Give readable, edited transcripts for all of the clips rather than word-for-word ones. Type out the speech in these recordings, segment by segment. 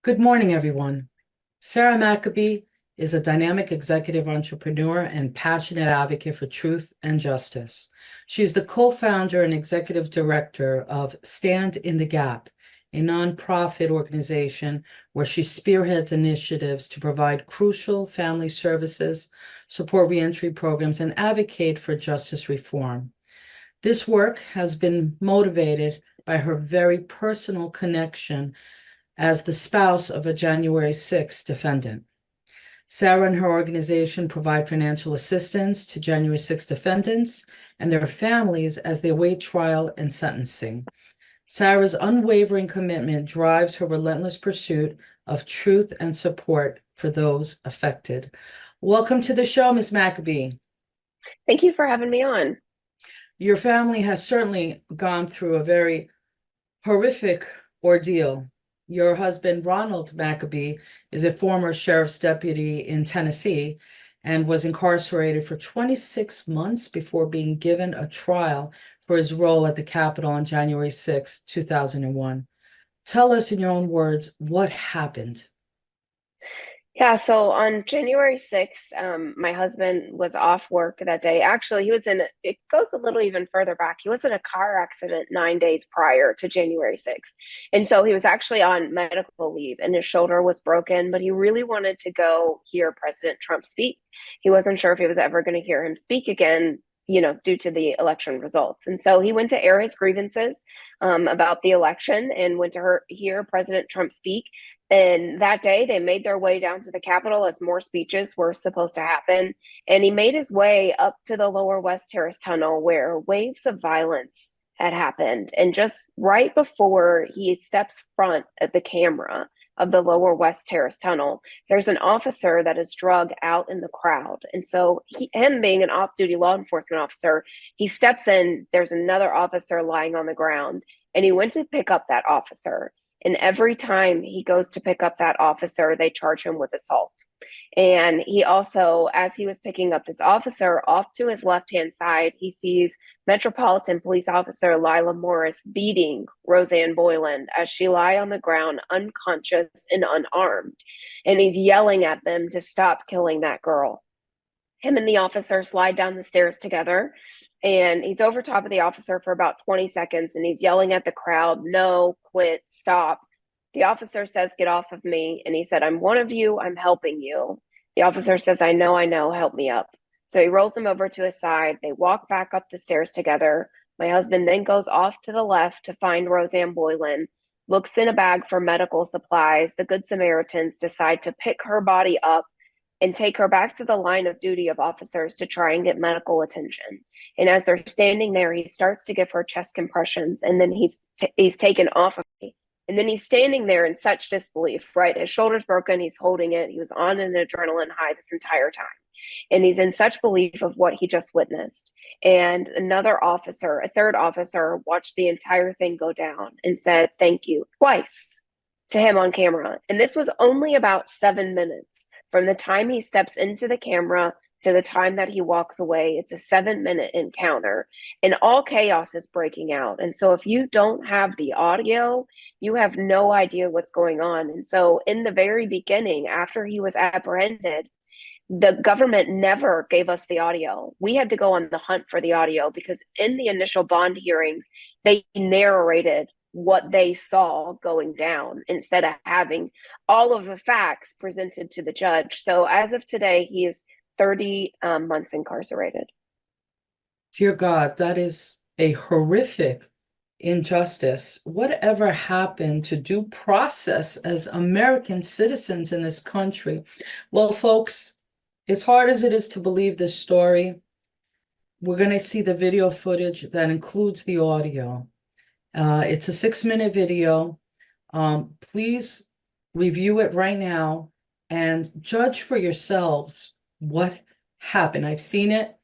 Good morning, everyone. Sarah McAbee is a dynamic executive entrepreneur and passionate advocate for truth and justice. She is the co-founder and executive director of Stand in the Gap, a nonprofit organization where she spearheads initiatives to provide crucial family services, support reentry programs, and advocate for justice reform. This work has been motivated by her very personal connection as the spouse of a January 6th defendant. Sarah and her organization provide financial assistance to January 6th defendants and their families as they await trial and sentencing. Sarah's unwavering commitment drives her relentless pursuit of truth and support for those affected. Welcome to the show, Ms. McAbee. Thank you for having me on. Your family has certainly gone through a very horrific ordeal. Your husband, Ronald McAbee, is a former sheriff's deputy in Tennessee and was incarcerated for 26 months before being given a trial for his role at the Capitol on January 6, 2001. Tell us in your own words what happened. Yeah, so on January 6th, my husband was off work that day. Actually, it goes a little even further back. He was in a car accident 9 days prior to January 6th. And so he was actually on medical leave and his shoulder was broken, but he really wanted to go hear President Trump speak. He wasn't sure if he was ever going to hear him speak again, due to the election results. And so he went to air his grievances about the election and went to hear President Trump speak. And that day, they made their way down to the Capitol as more speeches were supposed to happen. And he made his way up to the Lower West Terrace Tunnel where waves of violence had happened. And just right before he steps front of the camera of the Lower West Terrace Tunnel, there's an officer that is drugged out in the crowd. And so, him being an off duty law enforcement officer, he steps in. There's another officer lying on the ground, and he went to pick up that officer. And every time he goes to pick up that officer, they charge him with assault. And he also, as he was picking up this officer, off to his left hand side, he sees Metropolitan Police Officer Lila Morris beating Rosanne Boyland as she lie on the ground, unconscious and unarmed. And he's yelling at them to stop killing that girl. Him and the officer slide down the stairs together, and he's over top of the officer for about 20 seconds, and he's yelling at the crowd, no, quit, stop. The officer says, get off of me. And he said, I'm one of you, I'm helping you. The officer says, I know, help me up. So he rolls him over to his side. They walk back up the stairs together. My husband then goes off to the left to find Rosanne Boyland, looks in a bag for medical supplies. The Good Samaritans decide to pick her body up and take her back to the line of duty of officers to try and get medical attention. And as they're standing there, he starts to give her chest compressions, and then he's taken off of me. And then he's standing there in such disbelief, right? His shoulder's broken, he's holding it. He was on an adrenaline high this entire time. And he's in such belief of what he just witnessed. And another officer, a third officer, watched the entire thing go down and said, thank you, twice to him on camera. And this was only about 7 minutes. From the time he steps into the camera to the time that he walks away, it's a 7-minute encounter, and all chaos is breaking out. And so if you don't have the audio, you have no idea what's going on. And so in the very beginning, after he was apprehended, the government never gave us the audio. We had to go on the hunt for the audio because in the initial bond hearings, they narrated what they saw going down instead of having all of the facts presented to the judge. So as of today, he is 30 months incarcerated. Dear God, that is a horrific injustice. Whatever happened to due process as American citizens in this country? Well, folks, as hard as it is to believe this story, we're going to see the video footage that includes the audio. It's a 6-minute video. Please review it right now and judge for yourselves what happened. I've seen it,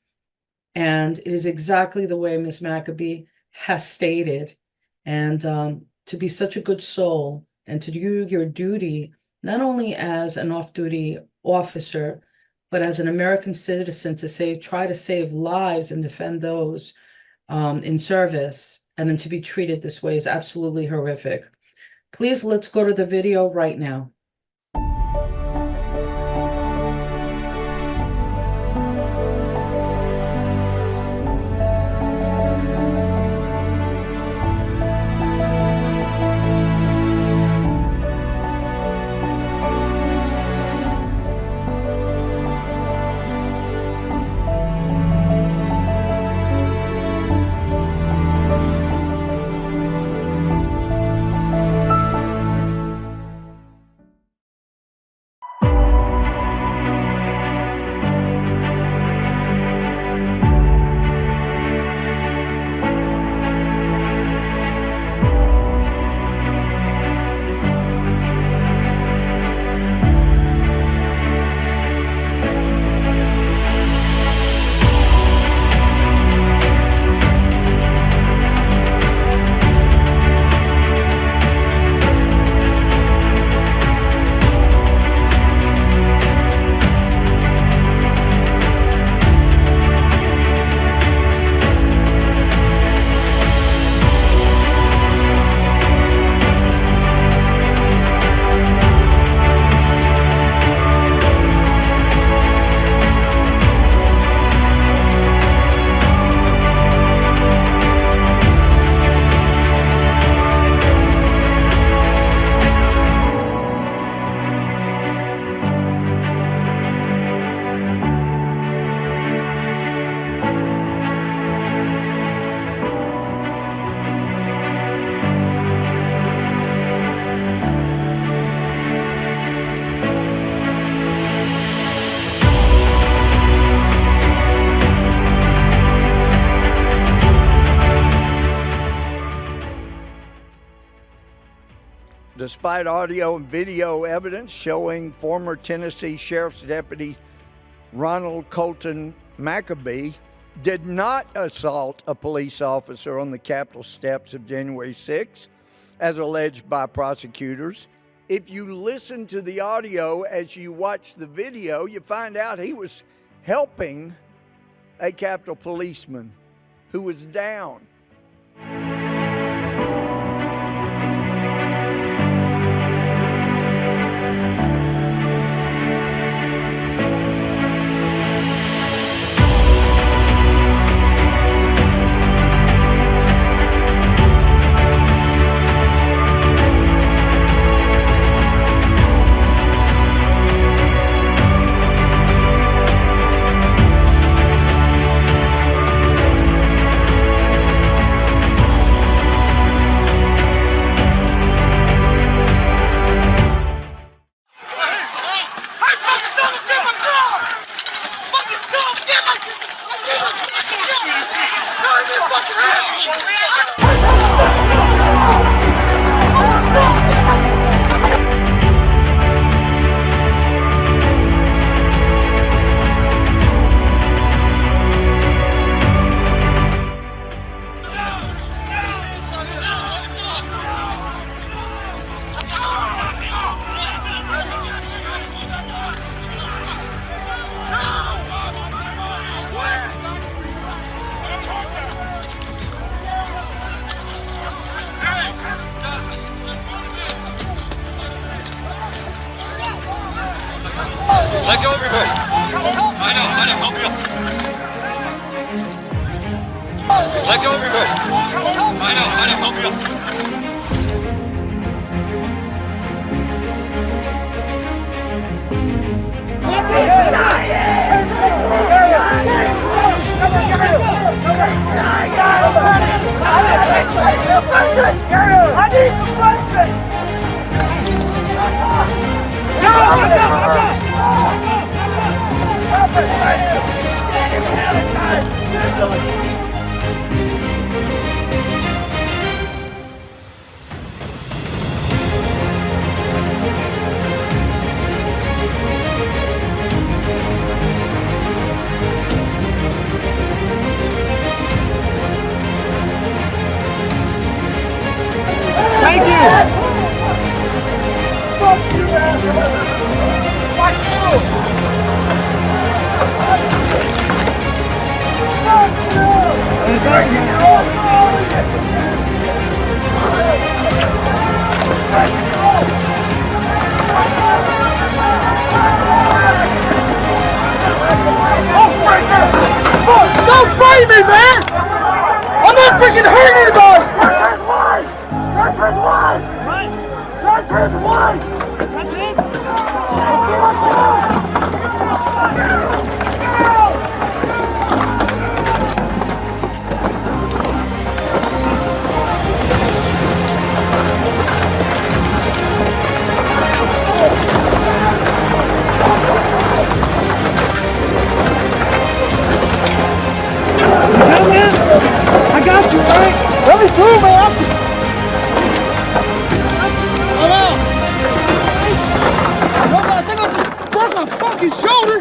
and it is exactly the way Ms. McAbee has stated. And to be such a good soul and to do your duty, not only as an off-duty officer, but as an American citizen to try to save lives and defend those in service, and then to be treated this way is absolutely horrific. Please, let's go to the video right now. Despite audio and video evidence showing former Tennessee Sheriff's Deputy Ronald Colton McAbee did not assault a police officer on the Capitol steps of January 6, as alleged by prosecutors, if you listen to the audio as you watch the video, you find out he was helping a Capitol policeman who was down. Let go of your hood. I know, help you. Let go of your hood. I know, help you. I need completions! Thank you! Fuck you, asshole! Fuck you! Fuck you! Thank you! me, man! I'm not freaking hurting anybody! That's his wife! That's his wife! That's his wife! That's it? I got you, right? Let me through, man. Hello. No, I think I just broke my fucking shoulder.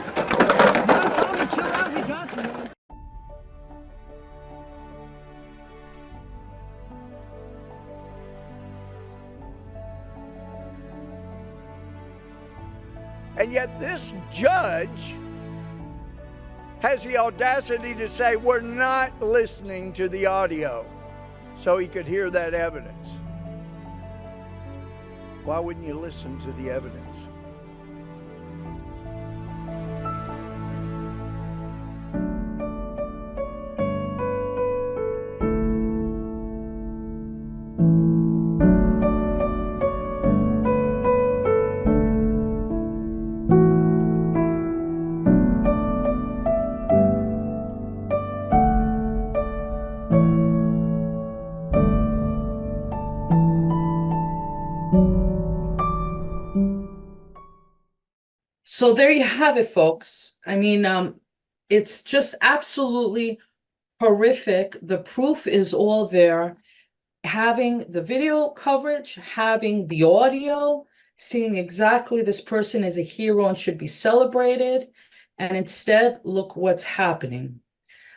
And yet this judge has the audacity to say we're not listening to the audio so he could hear that evidence. Why wouldn't you listen to the evidence? So there you have it, folks. I mean, it's just absolutely horrific. The proof is all there. Having the video coverage, having the audio, seeing exactly this person is a hero and should be celebrated. And instead, look what's happening.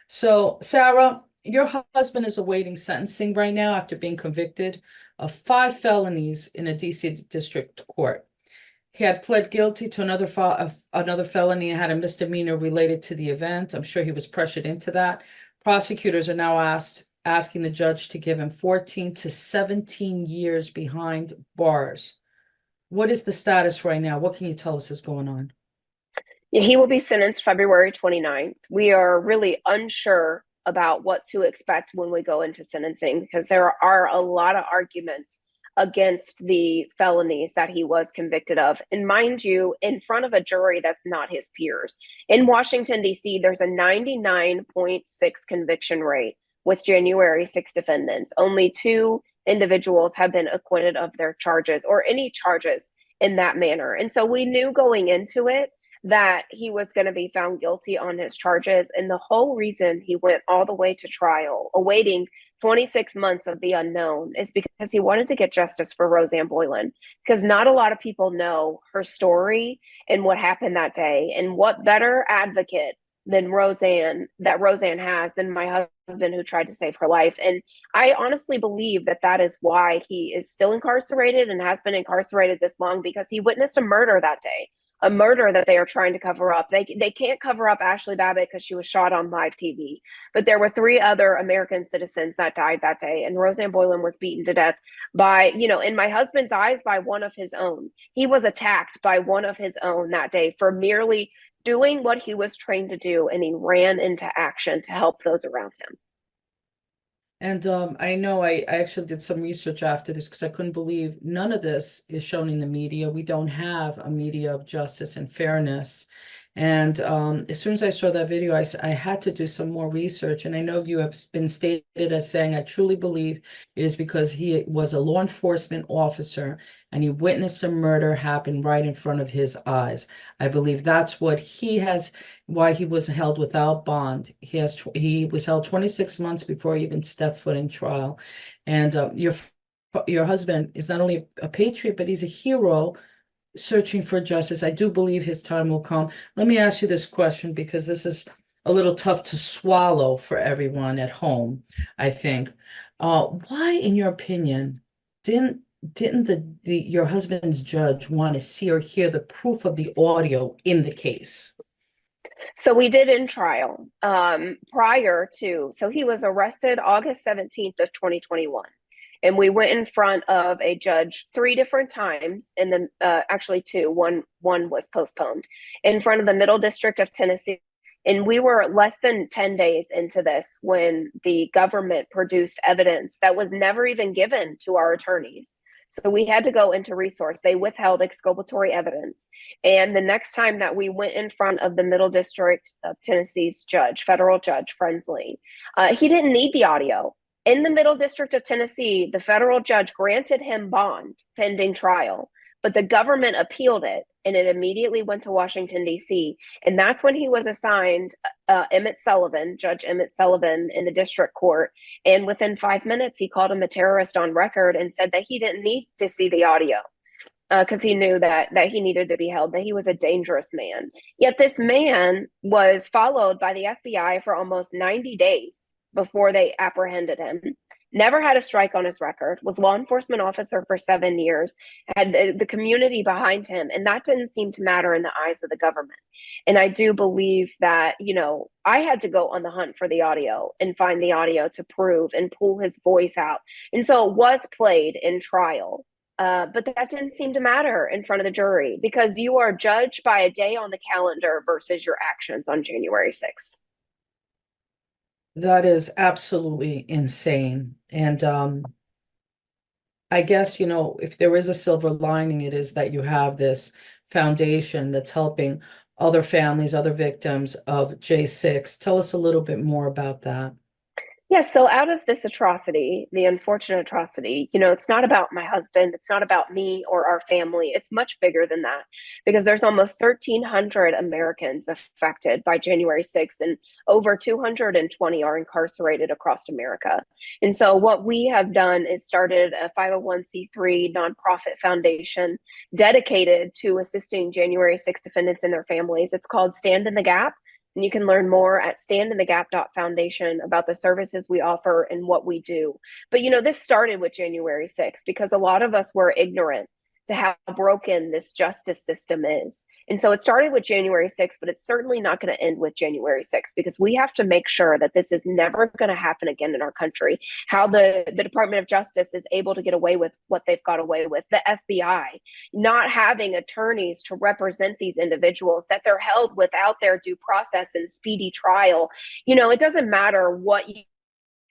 So, Sarah, your husband is awaiting sentencing right now after being convicted of 5 felonies in a DC district court. He had pled guilty to another felony and had a misdemeanor related to the event. I'm sure he was pressured into that. Prosecutors are now asking the judge to give him 14 to 17 years behind bars. What is the status right now? What can you tell us is going on? Yeah, he will be sentenced February 29th. We are really unsure about what to expect when we go into sentencing because there are a lot of arguments against the felonies that he was convicted of. And mind you, in front of a jury that's not his peers. In Washington, D.C., there's a 99.6 conviction rate with January 6 defendants. Only 2 individuals have been acquitted of their charges or any charges in that manner. And so we knew going into it that he was going to be found guilty on his charges. And the whole reason he went all the way to trial, awaiting 26 months of the unknown, is because he wanted to get justice for Rosanne Boylan, because not a lot of people know her story and what happened that day. And what better advocate than Rosanne has than my husband, who tried to save her life. And I honestly believe that that is why he is still incarcerated and has been incarcerated this long, because he witnessed a murder that day. A murder that they are trying to cover up. They can't cover up Ashley Babbitt because she was shot on live TV. But there were 3 other American citizens that died that day. And Rosanne Boylan was beaten to death by, in my husband's eyes, by one of his own. He was attacked by one of his own that day for merely doing what he was trained to do. And he ran into action to help those around him. And I know I actually did some research after this because I couldn't believe none of this is shown in the media. We don't have a media of justice and fairness. And as soon as I saw that video, I had to do some more research. And I know you have been stated as saying, I truly believe it is because he was a law enforcement officer and he witnessed a murder happen right in front of his eyes. I believe that's what why he was held without bond. He was held 26 months before he even stepped foot in trial. And your husband is not only a patriot, but he's a hero searching for justice. I do believe his time will come. Let me ask you this question, because this is a little tough to swallow for everyone at home, I think. Why, in your opinion, didn't your husband's judge want to see or hear the proof of the audio in the case? So we did in trial so he was arrested August 17th of 2021. And we went in front of a judge 3 different times, and then actually 2. One was postponed, in front of the Middle District of Tennessee And we were less than 10 days into this when the government produced evidence that was never even given to our attorneys. So we had to go into resource. They withheld exculpatory evidence. And the next time that we went in front of the Middle District of Tennessee's judge, federal judge Frensley, he didn't need the audio. In the Middle District of Tennessee, the federal judge granted him bond pending trial, but the government appealed it, and it immediately went to Washington, D.C. And that's when he was assigned Emmett Sullivan, Judge Emmett Sullivan, in the district court. And within 5 minutes, he called him a terrorist on record and said that he didn't need to see the audio because he knew that he needed to be held, that he was a dangerous man. Yet this man was followed by the FBI for almost 90 days before they apprehended him. Never had a strike on his record, was law enforcement officer for 7 years, had the community behind him, and that didn't seem to matter in the eyes of the government. And I do believe that, I had to go on the hunt for the audio and find the audio to prove and pull his voice out. And so it was played in trial, but that didn't seem to matter in front of the jury because you are judged by a day on the calendar versus your actions on January 6th. That is absolutely insane. And I guess, if there is a silver lining, it is that you have this foundation that's helping other families, other victims of J6. Tell us a little bit more about that. Yeah, so out of this atrocity, the unfortunate atrocity, it's not about my husband, it's not about me or our family. It's much bigger than that because there's almost 1,300 Americans affected by January 6th, and over 220 are incarcerated across America. And so what we have done is started a 501c3 nonprofit foundation dedicated to assisting January 6th defendants and their families. It's called Stand in the Gap. And you can learn more at standinthegap.foundation about the services we offer and what we do. But, this started with January 6th because a lot of us were ignorant to how broken this justice system is. And so it started with January 6th, but it's certainly not going to end with January 6th because we have to make sure that this is never going to happen again in our country. How the Department of Justice is able to get away with what they've got away with, the FBI not having attorneys to represent these individuals, that they're held without their due process and speedy trial. It doesn't matter what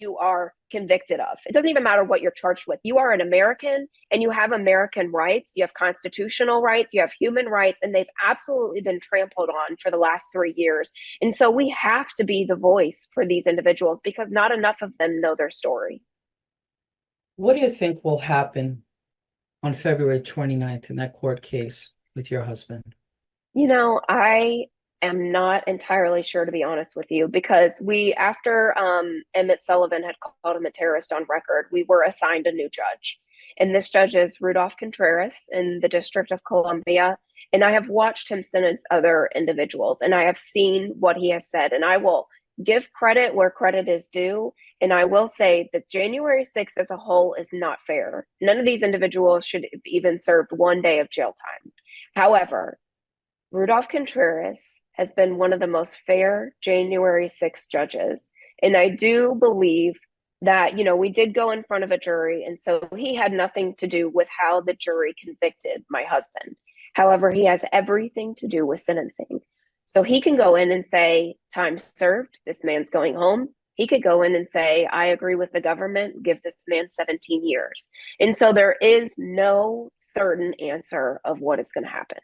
you are convicted of. It doesn't even matter what you're charged with. You are an American and you have American rights. You have constitutional rights. You have human rights, and they've absolutely been trampled on for the last 3 years. And so we have to be the voice for these individuals because not enough of them know their story. What do you think will happen on February 29th in that court case with your husband? I am not entirely sure, to be honest with you, because after Emmett Sullivan had called him a terrorist on record, we were assigned a new judge. And this judge is Rudolph Contreras in the District of Columbia. And I have watched him sentence other individuals, and I have seen what he has said. And I will give credit where credit is due. And I will say that January 6th as a whole is not fair. None of these individuals should have even served 1 day of jail time. However, Rudolph Contreras has been one of the most fair January 6th judges. And I do believe that, we did go in front of a jury. And so he had nothing to do with how the jury convicted my husband. However, he has everything to do with sentencing. So he can go in and say, time served, this man's going home. He could go in and say, I agree with the government, give this man 17 years. And so there is no certain answer of what is going to happen.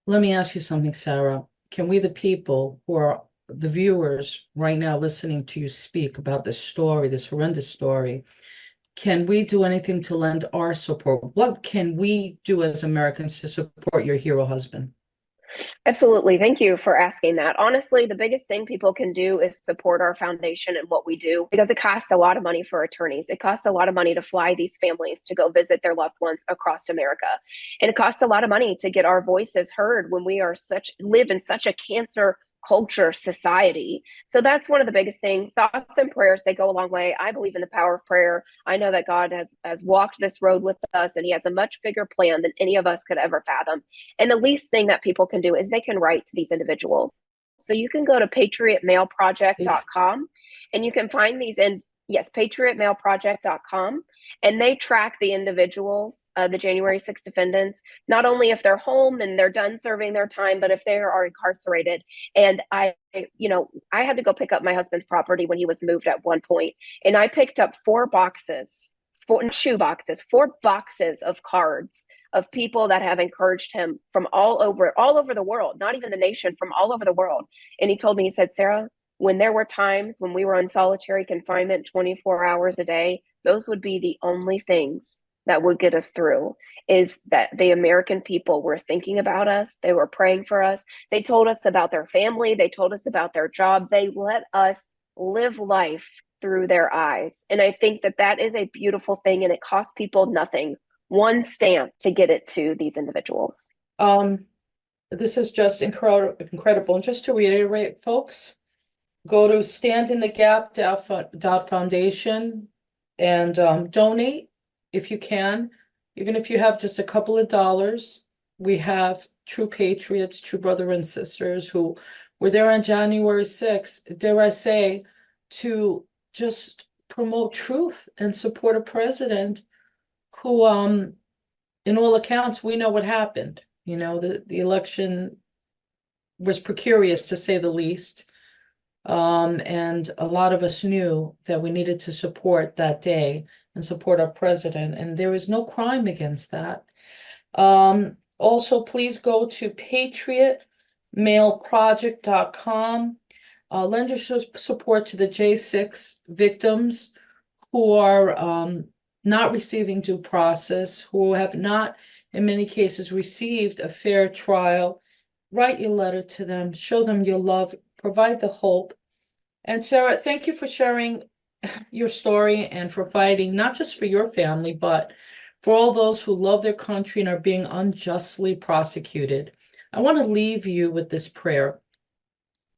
Let me ask you something, Sarah. Can we, the people who are the viewers right now listening to you speak about this story, this horrendous story, can we do anything to lend our support? What can we do as Americans to support your hero husband? Absolutely. Thank you for asking that. Honestly, the biggest thing people can do is support our foundation and what we do, because it costs a lot of money for attorneys. It costs a lot of money to fly these families to go visit their loved ones across America. And it costs a lot of money to get our voices heard when we live in such a cancer culture society. So that's one of the biggest things. Thoughts and prayers, they go a long way. I believe in the power of prayer. I know that God has walked this road with us, and he has a much bigger plan than any of us could ever fathom. And the least thing that people can do is they can write to these individuals. So you can go to patriotmailproject.com and you can find these Yes, patriotmailproject.com. And they track the individuals, the January 6 defendants, not only if they're home and they're done serving their time, but if they are incarcerated. And I had to go pick up my husband's property when he was moved at one point, and I picked up 4 boxes, 4 boxes of cards of people that have encouraged him from all over the world, not even the nation, from all over the world. And he told me, he said, Sarah, when there were times when we were on solitary confinement 24 hours a day, those would be the only things that would get us through, is that the American people were thinking about us. They were praying for us. They told us about their family. They told us about their job. They let us live life through their eyes. And I think that that is a beautiful thing, and it costs people nothing. One stamp to get it to these individuals. This is just incredible. And just to reiterate, folks, go to standinthegap.foundation and donate if you can. Even if you have just a couple of dollars, we have true patriots, true brothers and sisters who were there on January 6th, dare I say, to just promote truth and support a president who, in all accounts, we know what happened. You know, the election was precarious, to say the least. And a lot of us knew that we needed to support that day and support our president, and there is no crime against that. Also, please go to patriotmailproject.com. Lend your support to the J6 victims who are not receiving due process, who have not, in many cases, received a fair trial. Write your letter to them, show them your love, provide the hope. And Sarah, thank you for sharing your story and for fighting, not just for your family, but for all those who love their country and are being unjustly prosecuted. I want to leave you with this prayer.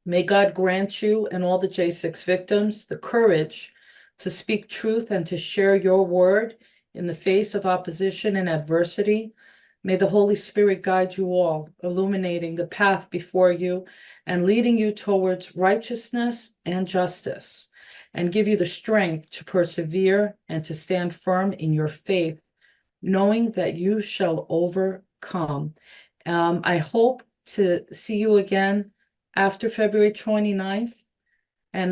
May God grant you and all the J6 victims the courage to speak truth and to share your word in the face of opposition and adversity. May the Holy Spirit guide you all, illuminating the path before you and leading you towards righteousness and justice, and give you the strength to persevere and to stand firm in your faith, knowing that you shall overcome. I hope to see you again after February 29th. And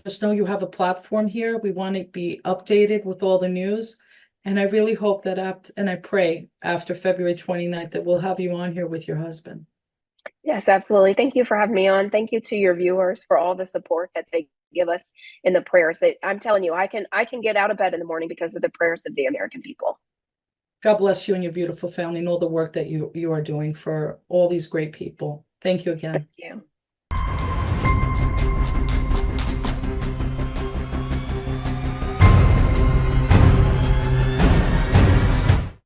just know you have a platform here. We want to be updated with all the news. And I really hope that and I pray after February 29th that we'll have you on here with your husband. Yes, absolutely. Thank you for having me on. Thank you to your viewers for all the support that they give us in the prayers. I'm telling you, I can get out of bed in the morning because of the prayers of the American people. God bless you and your beautiful family and all the work that you are doing for all these great people. Thank you again. Thank you.